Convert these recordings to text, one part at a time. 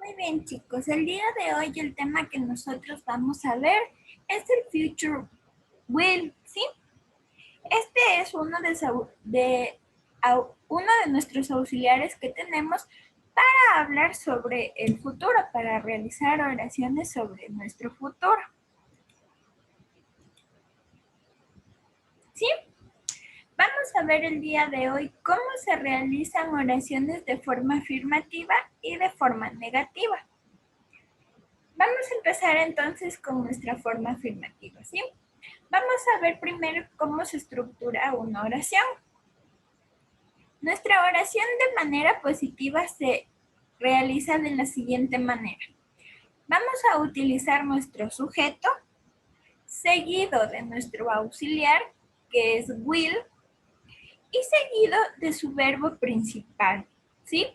Muy bien, chicos. El día de hoy el tema que nosotros vamos a ver es el future will, ¿sí? Este es uno de nuestros auxiliares que tenemos para hablar sobre el futuro, para realizar oraciones sobre nuestro futuro. ¿Sí? Vamos a ver el día de hoy cómo se realizan oraciones de forma afirmativa y de forma negativa. Vamos a empezar entonces con nuestra forma afirmativa, ¿sí? Vamos a ver primero cómo se estructura una oración. Nuestra oración de manera positiva se realiza de la siguiente manera. Vamos a utilizar nuestro sujeto seguido de nuestro auxiliar, que es will, y seguido de su verbo principal, ¿sí?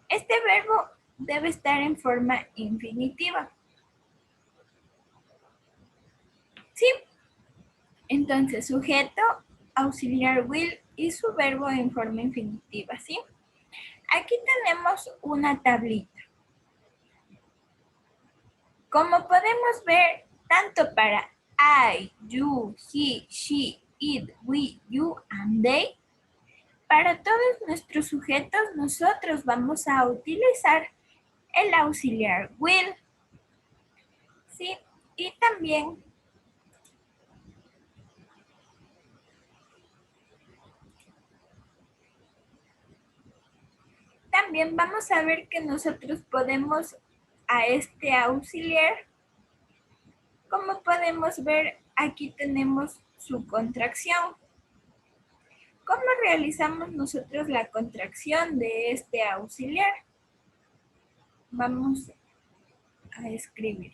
Este verbo debe estar en forma infinitiva. ¿Sí? Entonces, sujeto, auxiliar will y su verbo en forma infinitiva, ¿sí? Aquí tenemos una tablita. Como podemos ver, tanto para I, you, he, she, it, we, you, and they, para todos nuestros sujetos nosotros vamos a utilizar el auxiliar will, ¿sí? Y también vamos a ver que nosotros podemos a este auxiliar, como podemos ver, aquí tenemos su contracción. ¿Cómo realizamos nosotros la contracción de este auxiliar? Vamos a escribir.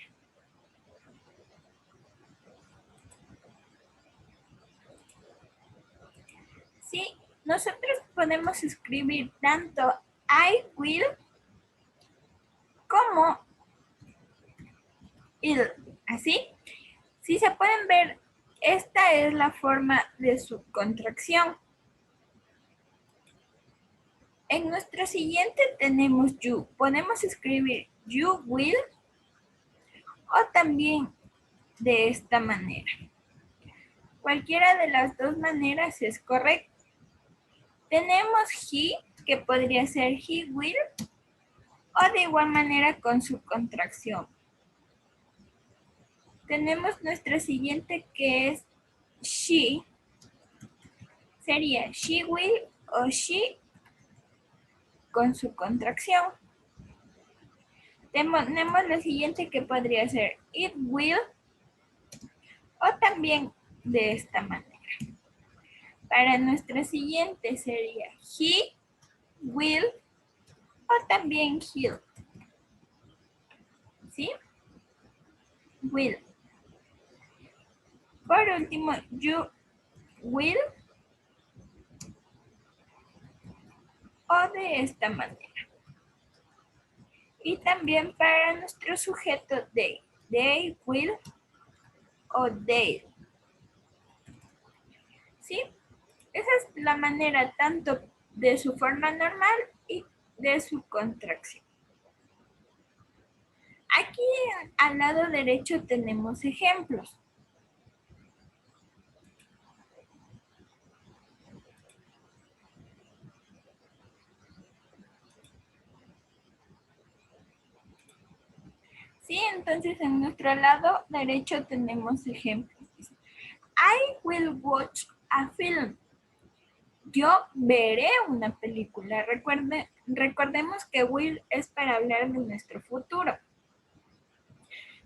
Sí, nosotros podemos escribir tanto I will como il. ¿Así? Si se pueden ver, esta es la forma de su contracción. En nuestro siguiente tenemos you. Podemos escribir you will o también de esta manera. Cualquiera de las dos maneras es correcta. Tenemos he, que podría ser he will, o de igual manera con su contracción. Tenemos nuestra siguiente que es she, sería she will o she con su contracción. Tenemos la siguiente que podría ser it will o también de esta manera. Para nuestra siguiente sería he will o también he'll. ¿Sí? Will. Por último, you will o de esta manera. Y también para nuestro sujeto they will o they. ¿Sí? Esa es la manera tanto de su forma normal y de su contracción. Aquí al lado derecho tenemos ejemplos. Sí, entonces en nuestro lado derecho tenemos ejemplos. I will watch a film. Yo veré una película. Recordemos que will es para hablar de nuestro futuro.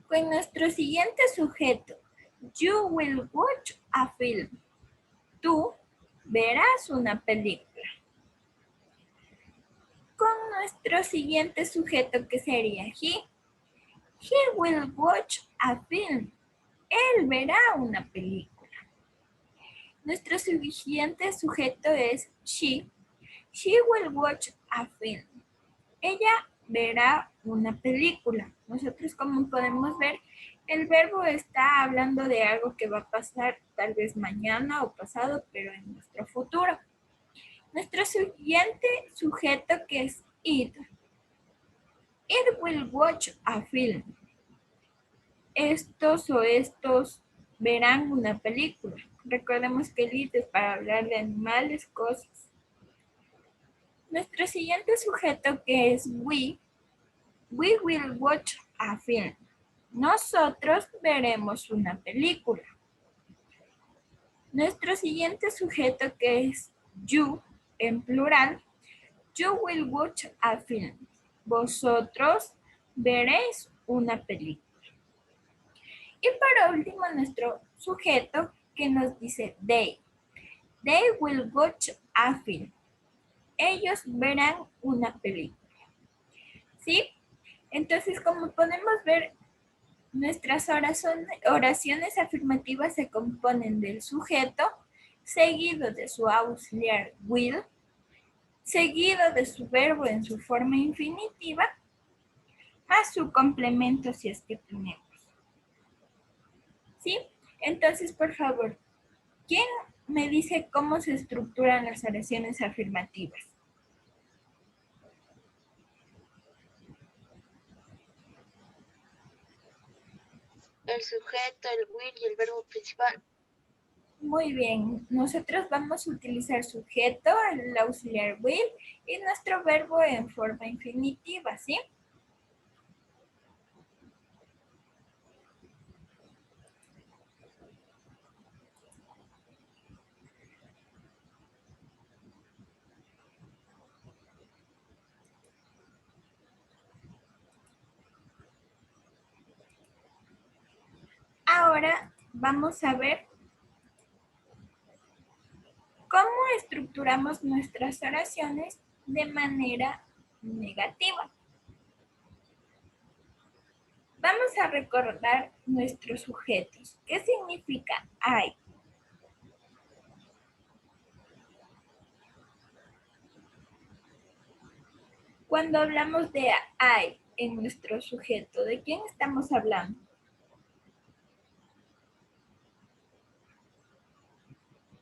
Con nuestro siguiente sujeto, you will watch a film. Tú verás una película. Con nuestro siguiente sujeto que sería he will watch a film. Él verá una película. Nuestro siguiente sujeto es she. She will watch a film. Ella verá una película. Nosotros, como podemos ver, el verbo está hablando de algo que va a pasar tal vez mañana o pasado, pero en nuestro futuro. Nuestro siguiente sujeto que es it. It will watch a film. Estos o estos verán una película. Recordemos que it es para hablar de animales, cosas. Nuestro siguiente sujeto, que es we will watch a film. Nosotros veremos una película. Nuestro siguiente sujeto, que es you, en plural, you will watch a film. Vosotros veréis una película. Y por último, nuestro sujeto, que nos dice they. They will watch a film. Ellos verán una película. ¿Sí? Entonces, como podemos ver, nuestras oraciones afirmativas se componen del sujeto, seguido de su auxiliar will, seguido de su verbo en su forma infinitiva, más su complemento si es que tenemos. ¿Sí? Entonces, por favor, ¿quién me dice cómo se estructuran las oraciones afirmativas? El sujeto, el will y el verbo principal. Muy bien, nosotros vamos a utilizar sujeto, el auxiliar will y nuestro verbo en forma infinitiva, ¿sí? Ahora vamos a ver cómo estructuramos nuestras oraciones de manera negativa. Vamos a recordar nuestros sujetos. ¿Qué significa I? Cuando hablamos de I en nuestro sujeto, ¿de quién estamos hablando?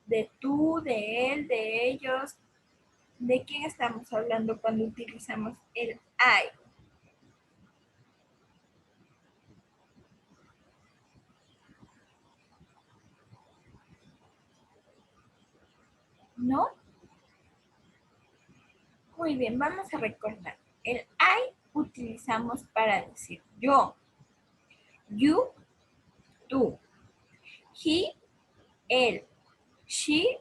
De tú, de él, de ellos. ¿De quién estamos hablando cuando utilizamos el I? ¿No? Muy bien, vamos a recordar. El I utilizamos para decir yo, you, tú, he, él, she,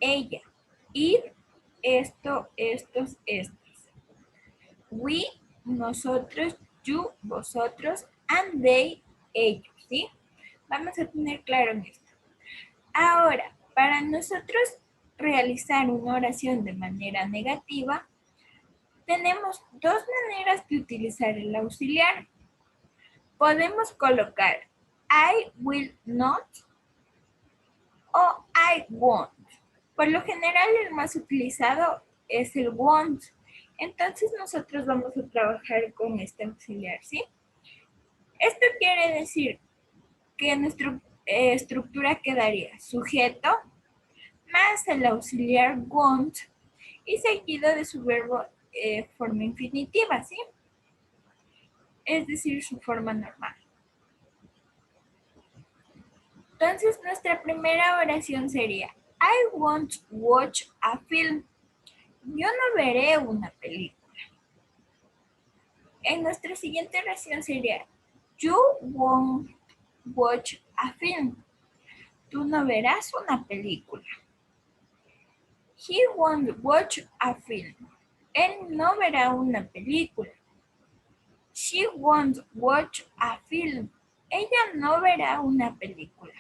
ella, it, esto, estos, estos. We, nosotros, you, vosotros, and they, ellos, ¿sí? Vamos a tener claro en esto. Ahora, para nosotros realizar una oración de manera negativa, tenemos dos maneras de utilizar el auxiliar. Podemos colocar I will not o I won't. Por lo general, el más utilizado es el won't. Entonces, nosotros vamos a trabajar con este auxiliar, ¿sí? Esto quiere decir que nuestra estructura quedaría sujeto más el auxiliar won't y seguido de su verbo forma infinitiva, ¿sí? Es decir, su forma normal. Entonces, nuestra primera oración sería I won't watch a film. Yo no veré una película. En nuestra siguiente oración sería You won't watch a film. Tú no verás una película. He won't watch a film. Él no verá una película. She won't watch a film. Ella no verá una película.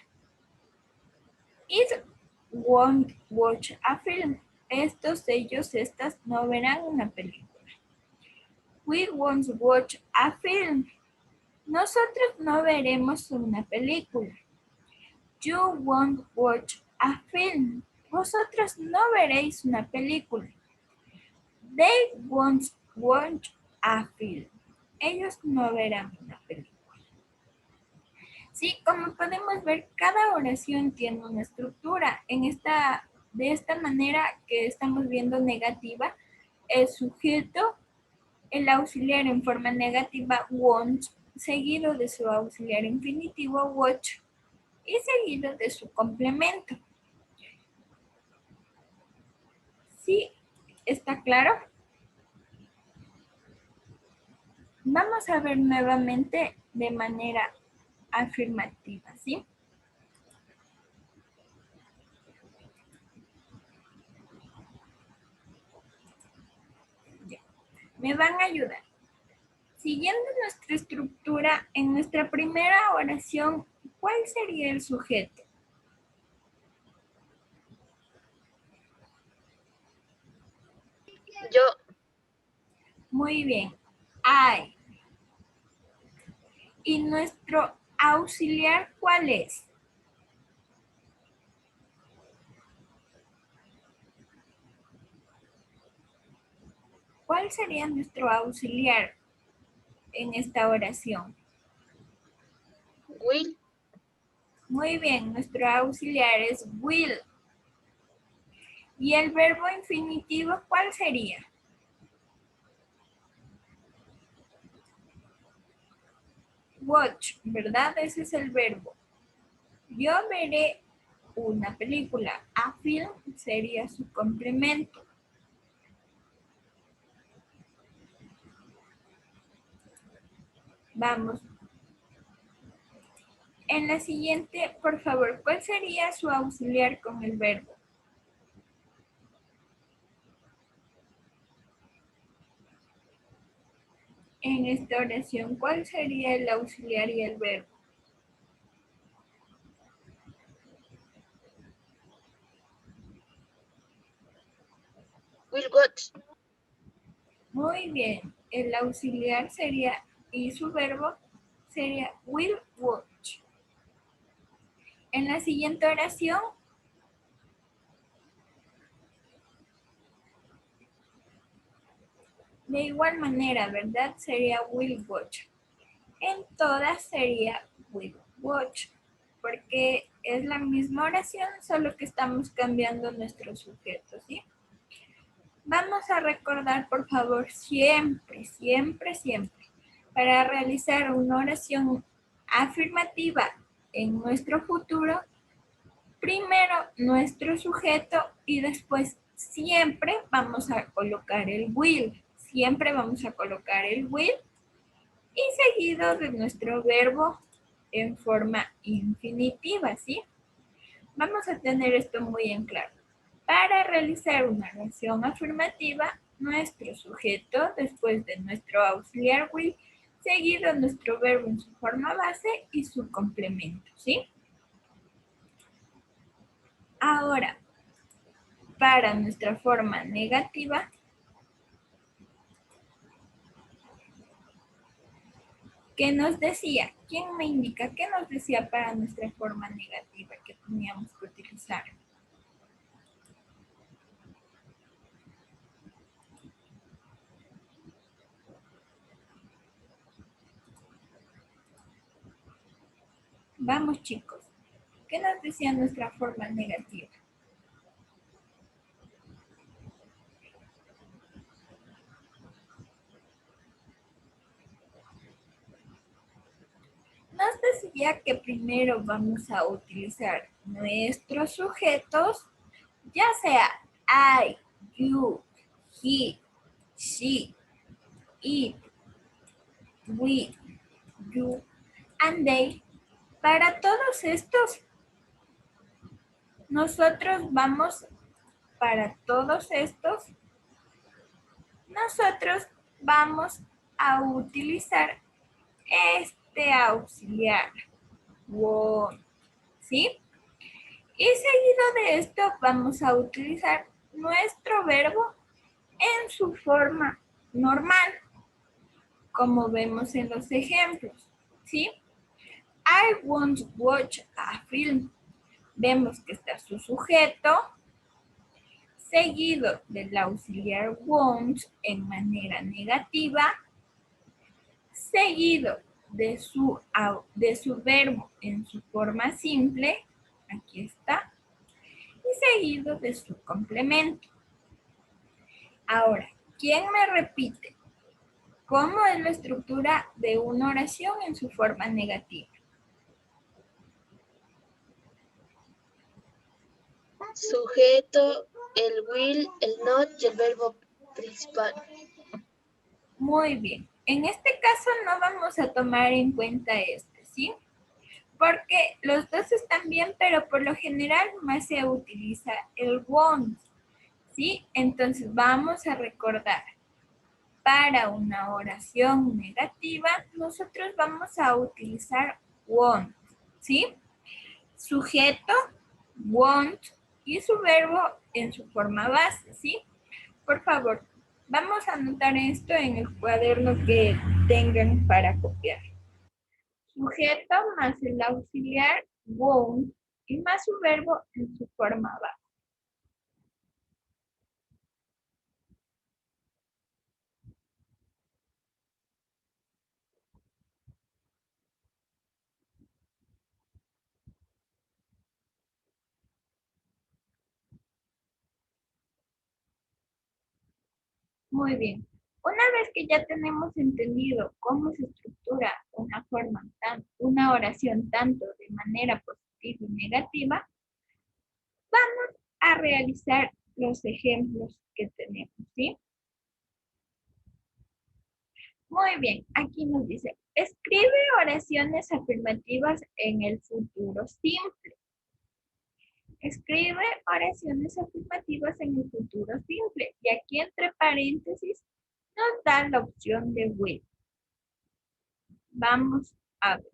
It won't watch a film. Estos, ellos, estas no verán una película. We won't watch a film. Nosotros no veremos una película. You won't watch a film. Vosotros no veréis una película. They won't watch a film. Ellos no verán una película. Sí, como podemos ver, cada oración tiene una estructura. De esta manera que estamos viendo negativa, el sujeto, el auxiliar en forma negativa won't, seguido de su auxiliar infinitivo watch y seguido de su complemento. ¿Sí? ¿Está claro? Vamos a ver nuevamente de manera afirmativa, ¿sí? Ya. Me van a ayudar. Siguiendo nuestra estructura, en nuestra primera oración, ¿cuál sería el sujeto? Yo. Muy bien, I. ¿Y nuestro auxiliar cuál es? ¿Cuál sería nuestro auxiliar en esta oración? Will. Muy bien, nuestro auxiliar es will. ¿Y el verbo infinitivo cuál sería? Watch, ¿verdad? Ese es el verbo. Yo veré una película. A film sería su complemento. Vamos. En la siguiente, por favor, ¿cuál sería su auxiliar con el verbo? En esta oración, ¿cuál sería el auxiliar y el verbo? Will watch. Muy bien. El auxiliar sería, y su verbo sería will watch. En la siguiente oración, de igual manera, ¿verdad? Sería will watch. En todas sería will watch, porque es la misma oración, solo que estamos cambiando nuestro sujeto, ¿sí? Vamos a recordar, por favor, siempre, siempre, siempre, para realizar una oración afirmativa en nuestro futuro, primero nuestro sujeto y después siempre vamos a colocar el will. Siempre vamos a colocar el will y seguido de nuestro verbo en forma infinitiva, ¿sí? Vamos a tener esto muy en claro. Para realizar una oración afirmativa, nuestro sujeto, después de nuestro auxiliar will, seguido nuestro verbo en su forma base y su complemento, ¿sí? Ahora, para nuestra forma negativa, ¿qué nos decía? ¿Quién me indica qué nos decía para nuestra forma negativa que teníamos que utilizar? Vamos, chicos. ¿Qué nos decía nuestra forma negativa? Nos decía que primero vamos a utilizar nuestros sujetos, ya sea I, you, he, she, it, we, you, and they. Para todos estos, para todos estos, nosotros vamos a utilizar este auxiliar, won't, ¿sí? Y seguido de esto vamos a utilizar nuestro verbo en su forma normal, como vemos en los ejemplos, ¿sí? I won't watch a film. Vemos que está su sujeto, seguido del auxiliar won't en manera negativa, seguido de su verbo en su forma simple, aquí está, y seguido de su complemento. Ahora, ¿quién me repite? ¿Cómo es la estructura de una oración en su forma negativa? Sujeto, el will, el not y el verbo principal. Muy bien. En este caso no vamos a tomar en cuenta este, ¿sí? Porque los dos están bien, pero por lo general más se utiliza el won't, ¿sí? Entonces vamos a recordar, para una oración negativa, nosotros vamos a utilizar won't, ¿sí? Sujeto, won't, y su verbo en su forma base, ¿sí? Por favor, vamos a anotar esto en el cuaderno que tengan para copiar. Sujeto más el auxiliar won't y más su verbo en su forma base. Muy bien. Una vez que ya tenemos entendido cómo se estructura una oración tanto de manera positiva y negativa, vamos a realizar los ejemplos que tenemos, ¿sí? Muy bien, aquí nos dice, escribe oraciones afirmativas en el futuro simple. Escribe oraciones afirmativas en el futuro simple. Y aquí entre paréntesis nos da la opción de will. Vamos a ver.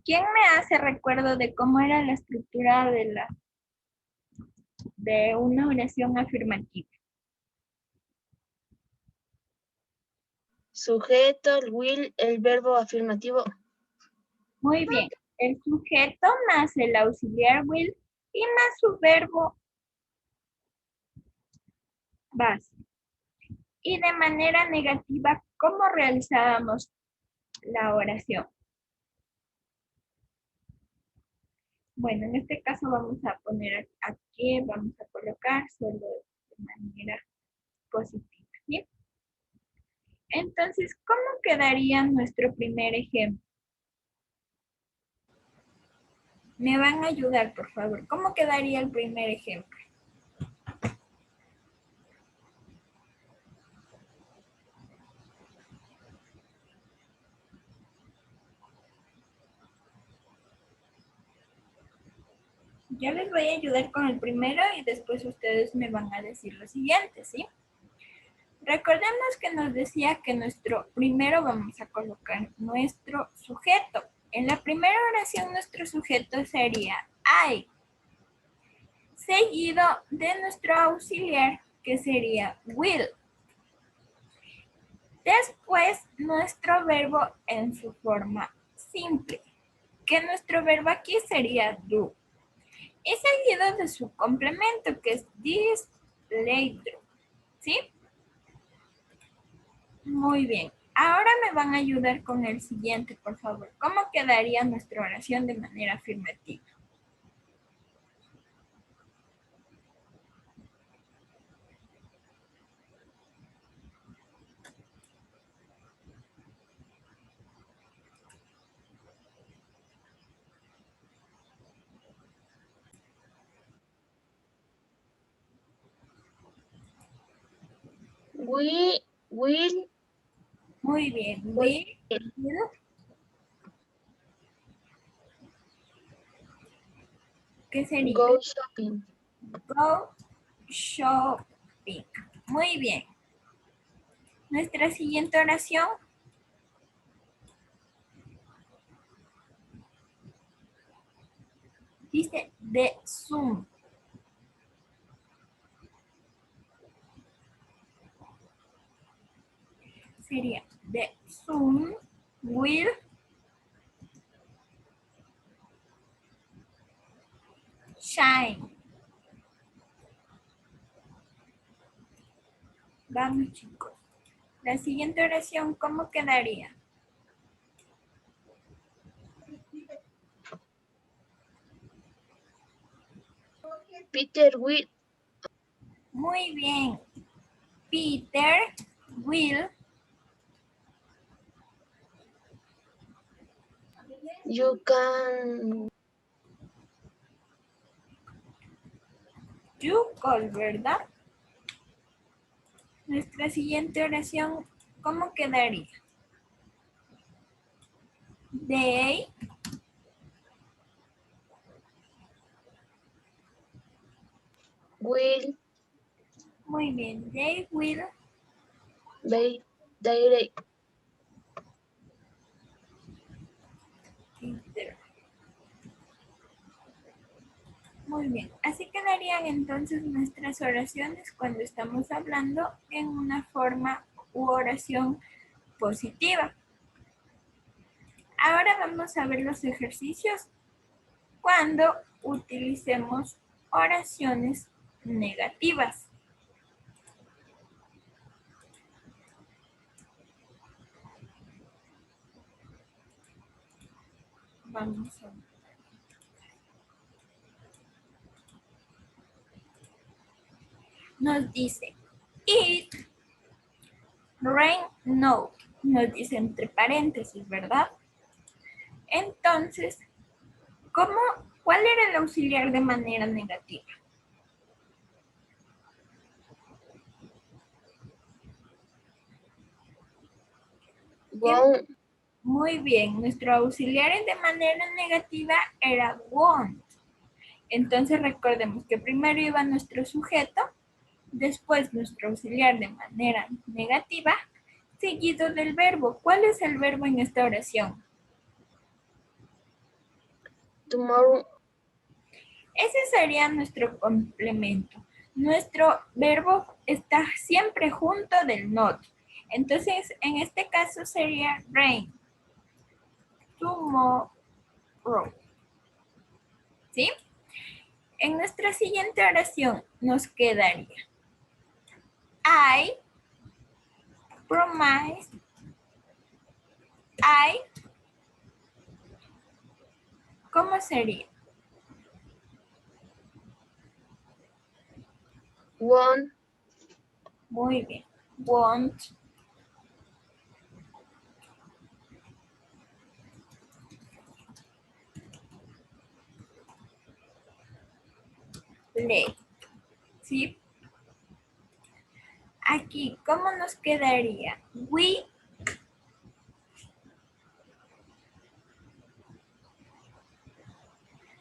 ¿Quién me hace recuerdo de cómo era la estructura de una oración afirmativa? Sujeto, el will, el verbo afirmativo. Muy bien. El sujeto más el auxiliar will y más su verbo base. Y de manera negativa, ¿cómo realizábamos la oración? Bueno, en este caso vamos a poner aquí, vamos a colocar solo de manera positiva, ¿sí? Entonces, ¿cómo quedaría nuestro primer ejemplo? Me van a ayudar, por favor. ¿Cómo quedaría el primer ejemplo? Yo les voy a ayudar con el primero y después ustedes me van a decir lo siguiente, ¿sí? Recordemos que nos decía que primero vamos a colocar nuestro sujeto. En la primera oración nuestro sujeto sería I, seguido de nuestro auxiliar que sería will. Después nuestro verbo en su forma simple, que nuestro verbo aquí sería do. Y seguido de su complemento que es this, later, ¿sí? Muy bien. Ahora me van a ayudar con el siguiente, por favor. ¿Cómo quedaría nuestra oración de manera afirmativa? Will, Muy bien. Will, ¿qué sería? go shopping. Go shopping. Muy bien. Nuestra siguiente oración dice the Zoom. Sería the Zoom will shine. Vamos, chicos. La siguiente oración, ¿cómo quedaría? Peter will Muy bien. Peter will. You can. You call, ¿verdad? Nuestra siguiente oración, ¿cómo quedaría? They. Will. Muy bien. They will. Be. Direct. Peter. Muy bien. Así quedarían entonces nuestras oraciones cuando estamos hablando en una forma u oración positiva. Ahora vamos a ver los ejercicios cuando utilicemos oraciones negativas. Vamos a ver. Nos dice it, rain, no. Nos dice entre paréntesis, ¿verdad? Entonces, ¿cuál era el auxiliar de manera negativa? Won't. Muy bien, nuestro auxiliar de manera negativa era won't. Entonces recordemos que primero iba nuestro sujeto, después nuestro auxiliar de manera negativa, seguido del verbo. ¿Cuál es el verbo en esta oración? Tomorrow. Ese sería nuestro complemento. Nuestro verbo está siempre junto del not. Entonces, en este caso sería rain. Tomorrow. ¿Sí? En nuestra siguiente oración nos quedaría I promise. ¿Cómo sería? Won't. Muy bien. Won't. Play. ¿Sí? Aquí, ¿cómo nos quedaría? We.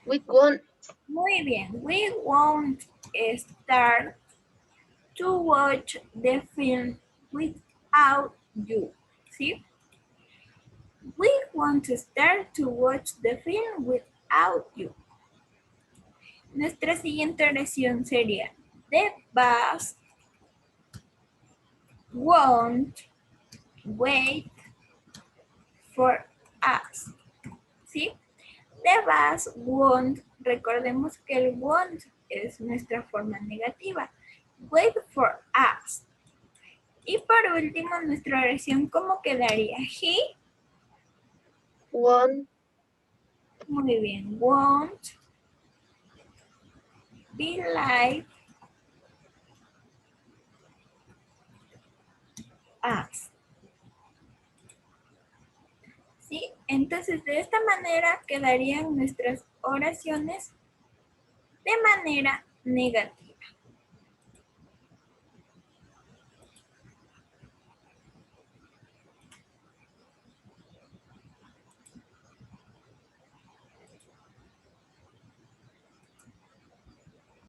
We won't. Muy bien. We won't start to watch the film without you. ¿Sí? We won't start to watch the film without you. Nuestra siguiente oración sería the bus won't wait for us. ¿Sí? The bus won't. Recordemos que el won't es nuestra forma negativa. Wait for us. Y por último, nuestra oración, ¿cómo quedaría? He. Won't. Muy bien. Won't be like us. ¿Sí? Entonces, de esta manera quedarían nuestras oraciones de manera negativa.